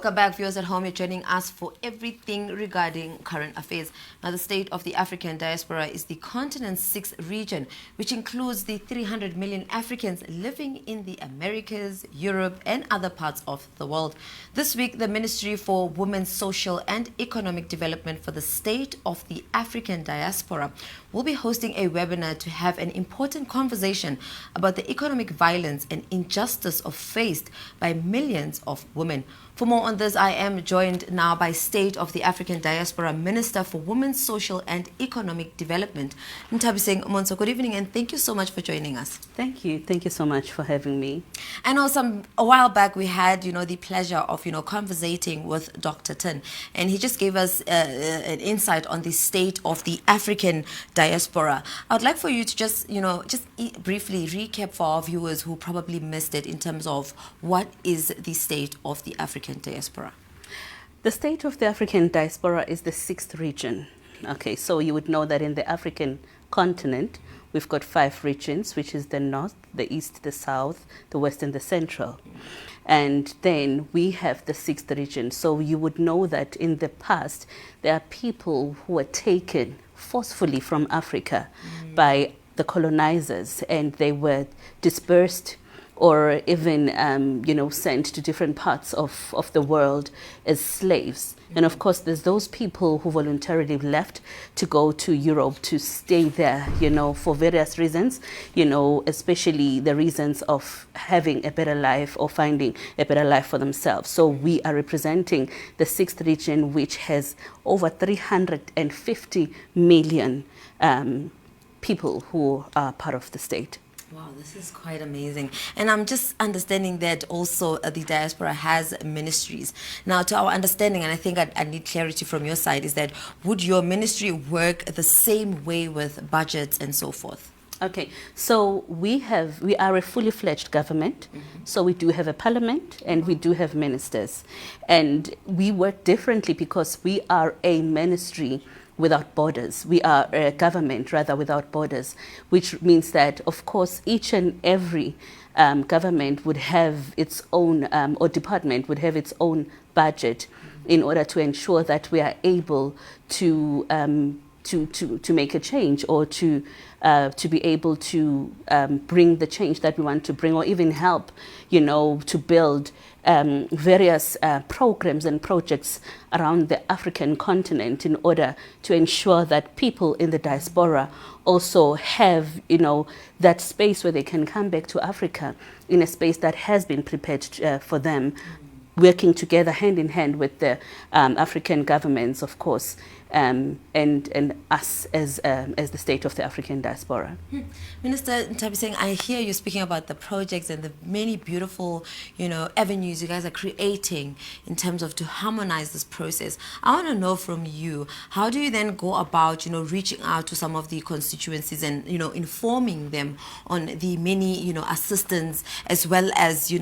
Welcome back, viewers at home. You're joining us for everything regarding current affairs. Now, the state of the African diaspora is the continent's sixth region, which includes the 300 million Africans living in the Americas, Europe, and other parts of the world. This week, the Ministry for Women's Social and Economic Development for the state of the African diaspora will be hosting a webinar to have an important conversation about the economic violence and injustice faced by millions of women. For more on this, I am joined now by State of the African Diaspora Minister for Women's Social and Economic Development, Nthabiseng Montsho. Good evening, and thank you so much for joining us. Thank you. Thank you so much for having me. I know a while back we had, the pleasure of, conversating with Dr. Tin, and he just gave us an insight on the state of the African diaspora. I would like for you to just briefly recap for our viewers who probably missed it in terms of what is the state of the African diaspora. The state of the African diaspora is the sixth region. Okay, so you would know that in the African continent, we've got 5 regions, which is the north, the east, the south, the west, and the central. And then we have the sixth region. So you would know that in the past, there are people who were taken forcefully from Africa by the colonizers, and they were dispersed or even, sent to different parts of the world as slaves. And of course, there's those people who voluntarily left to go to Europe to stay there, for various reasons, especially the reasons of having a better life or finding a better life for themselves. So we are representing the sixth region, which has over 350 million people who are part of the state. Wow, this is quite amazing. And I'm just understanding that also the diaspora has ministries. Now, to our understanding, and I think I need clarity from your side, is that would your ministry work the same way with budgets and so forth? Okay, so we are a fully fledged government. So we do have a parliament and we do have ministers. And we work differently because we are a ministry without borders. We are a government, rather, without borders, which means that, of course, each and every government would have its own, or department would have its own budget in order to ensure that we are able to make a change, or to be able to bring the change that we want to bring, or even help, to build various programs and projects around the African continent in order to ensure that people in the diaspora also have, that space where they can come back to Africa in a space that has been prepared for them, working together hand in hand with the African governments, of course, and us as the state of the African diaspora. Minister Nthabiseng, I hear you speaking about the projects and the many beautiful, avenues you guys are creating in terms of to harmonize this process. I want to know from you, how do you then go about, reaching out to some of the constituencies and, informing them on the many, assistance as well as,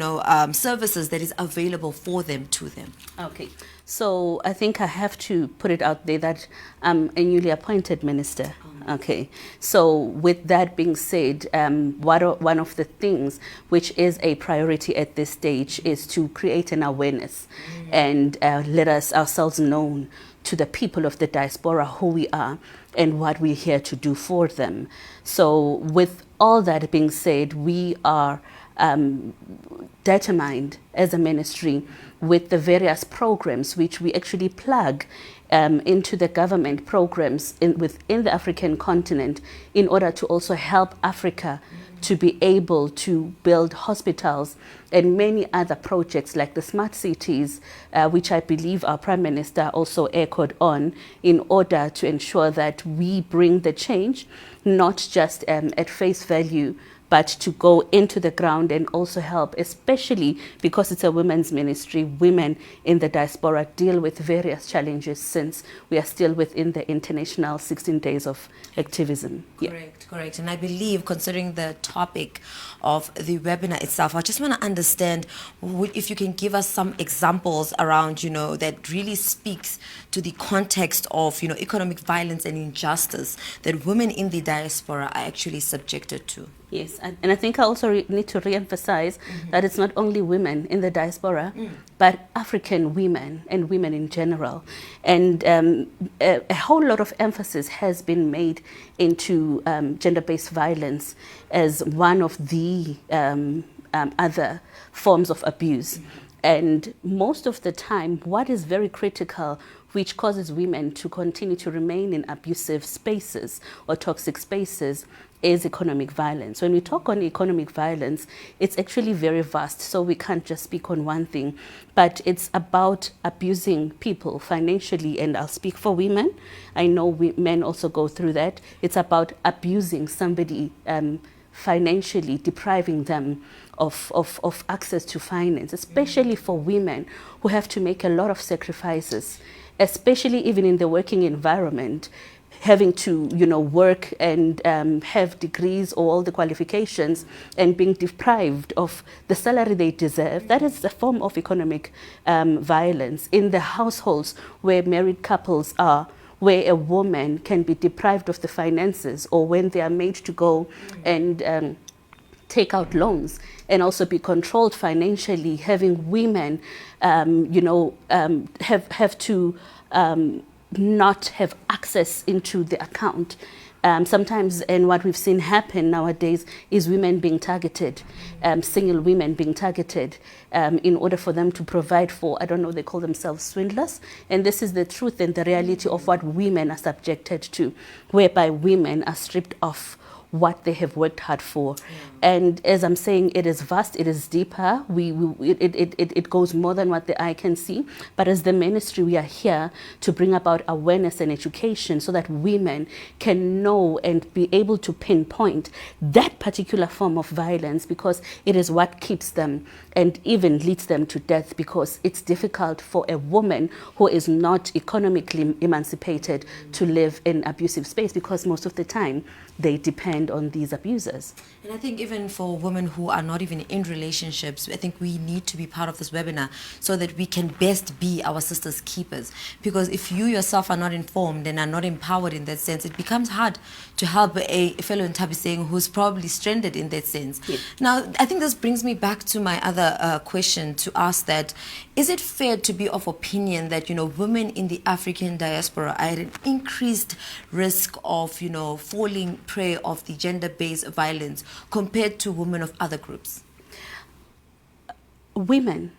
services that is available for them, to them? Okay. So I think I have to put it out there that I'm a newly appointed minister. Okay. So with that being said, one of the things which is a priority at this stage is to create an awareness and let ourselves known to the people of the diaspora who we are and what we're here to do for them. So with all that being said, we are determined as a ministry with the various programs which we actually plug into the government programs within the African continent in order to also help Africa to be able to build hospitals and many other projects like the smart cities, which I believe our Prime Minister also echoed on, in order to ensure that we bring the change, not just at face value, but to go into the ground and also help, especially because it's a women's ministry. Women in the diaspora deal with various challenges since we are still within the international 16 days of activism. Correct. And I believe, considering the topic of the webinar itself, I just want to understand if you can give us some examples around, that really speaks to the context of, economic violence and injustice that women in the diaspora are actually subjected to. Yes, and I think I also need to re-emphasize that it's not only women in the diaspora, but African women and women in general. And a whole lot of emphasis has been made into gender-based violence as one of the other forms of abuse. And most of the time, what is very critical, which causes women to continue to remain in abusive spaces or toxic spaces, is economic violence. When we talk on economic violence, it's actually very vast, so we can't just speak on one thing, but it's about abusing people financially, and I'll speak for women. I know men also go through that. It's about abusing somebody financially, depriving them of access to finance, especially for women who have to make a lot of sacrifices, especially even in the working environment, having to work and have degrees or all the qualifications and being deprived of the salary they deserve. That is a form of economic violence. In the households where married couples are, where a woman can be deprived of the finances, or when they are made to go and take out loans and also be controlled financially, having women have to not have access into the account. Sometimes, and what we've seen happen nowadays is women being targeted, single women being targeted in order for them to provide for, I don't know, they call themselves swindlers. And this is the truth and the reality of what women are subjected to, whereby women are stripped of what they have worked hard for. And as I'm saying, it is vast, it is deeper. It goes more than what the eye can see. But as the ministry, we are here to bring about awareness and education so that women can know and be able to pinpoint that particular form of violence, because it is what keeps them and even leads them to death, because it's difficult for a woman who is not economically emancipated to live in abusive space, because most of the time they depend on these abusers. And I think even for women who are not even in relationships, I think we need to be part of this webinar so that we can best be our sisters' keepers. Because if you yourself are not informed and are not empowered in that sense, it becomes hard to help a fellow Nthabiseng who's probably stranded in that sense. Yes. Now, I think this brings me back to my other question to ask that, is it fair to be of opinion that, women in the African diaspora are at an increased risk of, falling prey of the gender-based violence compared to women of other groups? Women,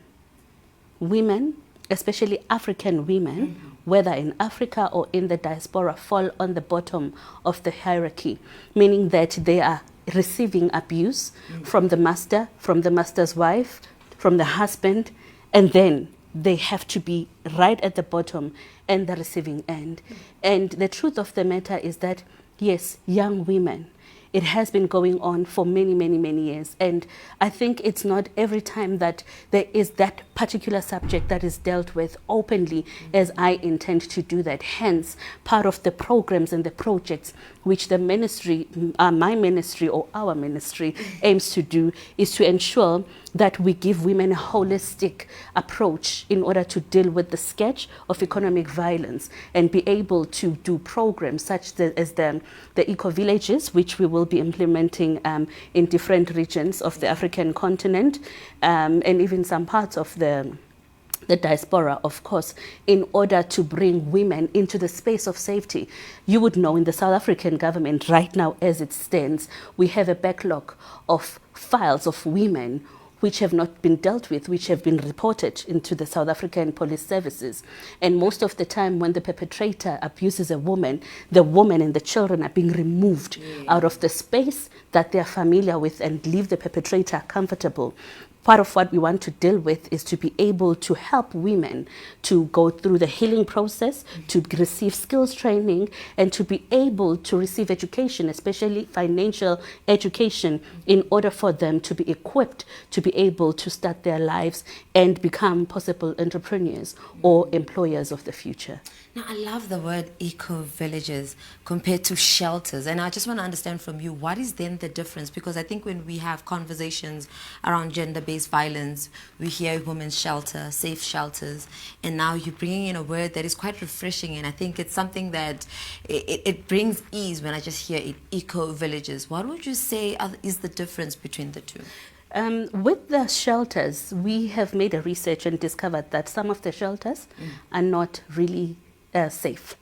especially African women, whether in Africa or in the diaspora, fall on the bottom of the hierarchy, meaning that they are receiving abuse from the master, from the master's wife, from the husband, and then they have to be right at the bottom and the receiving end. And the truth of the matter is that, yes, young women, it has been going on for many, many, many years. And I think it's not every time that there is that particular subject that is dealt with openly as I intend to do that. Hence, part of the programs and the projects which the ministry, my ministry or our ministry aims to do, is to ensure that we give women a holistic approach in order to deal with the sketch of economic violence and be able to do programs such as the eco-villages, which we will be implementing in different regions of the African continent, and even some parts of the diaspora, of course, in order to bring women into the space of safety. You would know in the South African government right now, as it stands, we have a backlog of files of women which have not been dealt with, which have been reported into the South African police services. And most of the time when the perpetrator abuses a woman, the woman and the children are being removed out of the space that they are familiar with and leave the perpetrator comfortable. Part of what we want to deal with is to be able to help women to go through the healing process, to receive skills training, and to be able to receive education, especially financial education, in order for them to be equipped to be able to start their lives and become possible entrepreneurs or employers of the future. Now, I love the word eco-villages compared to shelters. And I just want to understand from you, what is then the difference? Because I think when we have conversations around gender-based gender-based violence, we hear women's shelter, safe shelters, and now you're bringing in a word that is quite refreshing, and I think it's something that it brings ease when I just hear it, eco-villages. What would you say is the difference between the two? With the shelters, we have made a research and discovered that some of the shelters are not really safe.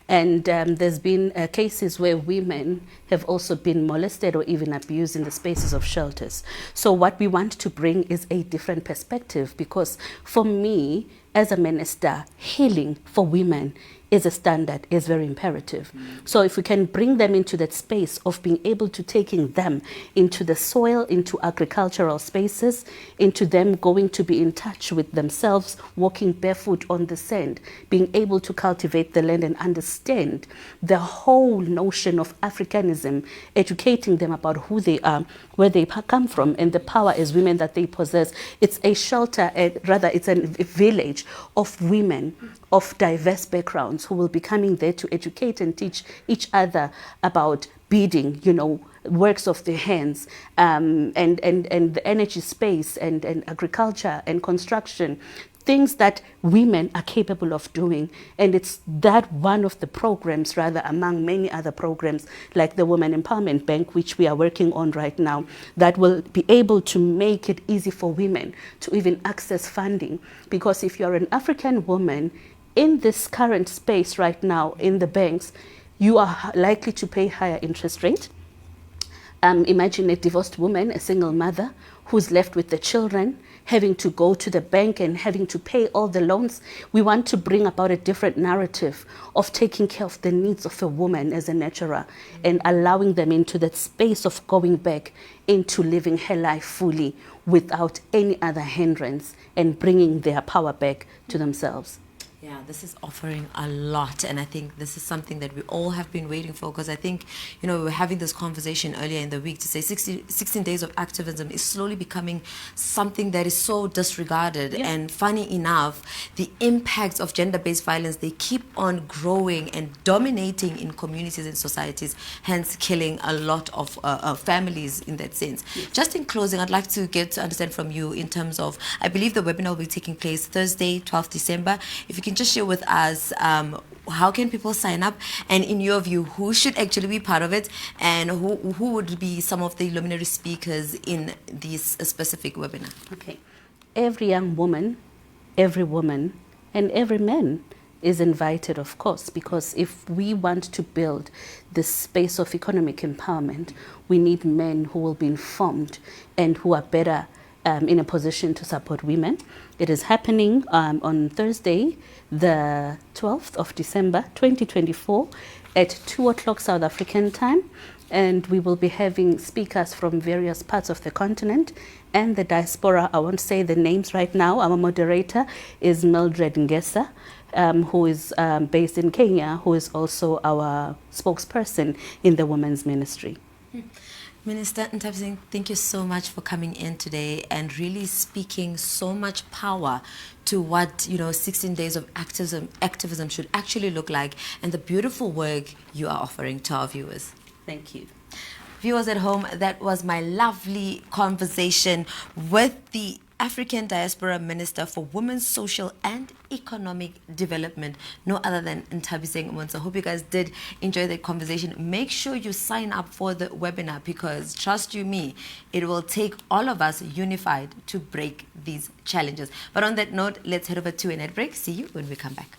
And there's been cases where women have also been molested or even abused in the spaces of shelters. So what we want to bring is a different perspective, because for me, as a minister, healing for women is a standard, is very imperative. So if we can bring them into that space of being able to taking them into the soil, into agricultural spaces, into them going to be in touch with themselves, walking barefoot on the sand, being able to cultivate the land and understand the whole notion of Africanism, educating them about who they are, where they come from, and the power as women that they possess. It's a shelter, rather it's a village of women of diverse backgrounds who will be coming there to educate and teach each other about beading, works of their hands, and the energy space and agriculture and construction, things that women are capable of doing. And it's that one of the programs, rather among many other programs like the Women Empowerment Bank, which we are working on right now, that will be able to make it easy for women to even access funding. Because if you're an African woman in this current space right now in the banks, you are likely to pay higher interest rate. Imagine a divorced woman, a single mother, who's left with the children, having to go to the bank and having to pay all the loans. We want to bring about a different narrative of taking care of the needs of a woman as a nurturer and allowing them into that space of going back into living her life fully without any other hindrance and bringing their power back to themselves. Yeah, this is offering a lot, and I think this is something that we all have been waiting for, because I think, we were having this conversation earlier in the week to say 16 days of activism is slowly becoming something that is so disregarded. Yeah. And funny enough, the impacts of gender-based violence, they keep on growing and dominating in communities and societies, hence killing a lot of families in that sense. Yes. Just in closing, I'd like to get to understand from you in terms of, I believe the webinar will be taking place Thursday, 12th December. If you can just share with us how can people sign up, and in your view, who should actually be part of it, and who would be some of the luminary speakers in this specific webinar? Okay. Every young woman, every woman, and every man is invited, of course, because if we want to build this space of economic empowerment, we need men who will be informed and who are better in a position to support women. It is happening on Thursday, the 12th of December, 2024, at 2 o'clock South African time. And we will be having speakers from various parts of the continent and the diaspora. I won't say the names right now. Our moderator is Mildred Ngesa, who is based in Kenya, who is also our spokesperson in the women's ministry. Minister Nthabiseng, thank you so much for coming in today and really speaking so much power to what 16 days of activism should actually look like, and the beautiful work you are offering to our viewers. Thank you. Viewers at home, that was my lovely conversation with the African Diaspora Minister for Women's Social and Economic Development, no other than Nthabiseng Montsho. Hope you guys did enjoy that conversation. Make sure you sign up for the webinar, because trust you me, it will take all of us unified to break these challenges. But on that note, let's head over to an ad break. See you when we come back.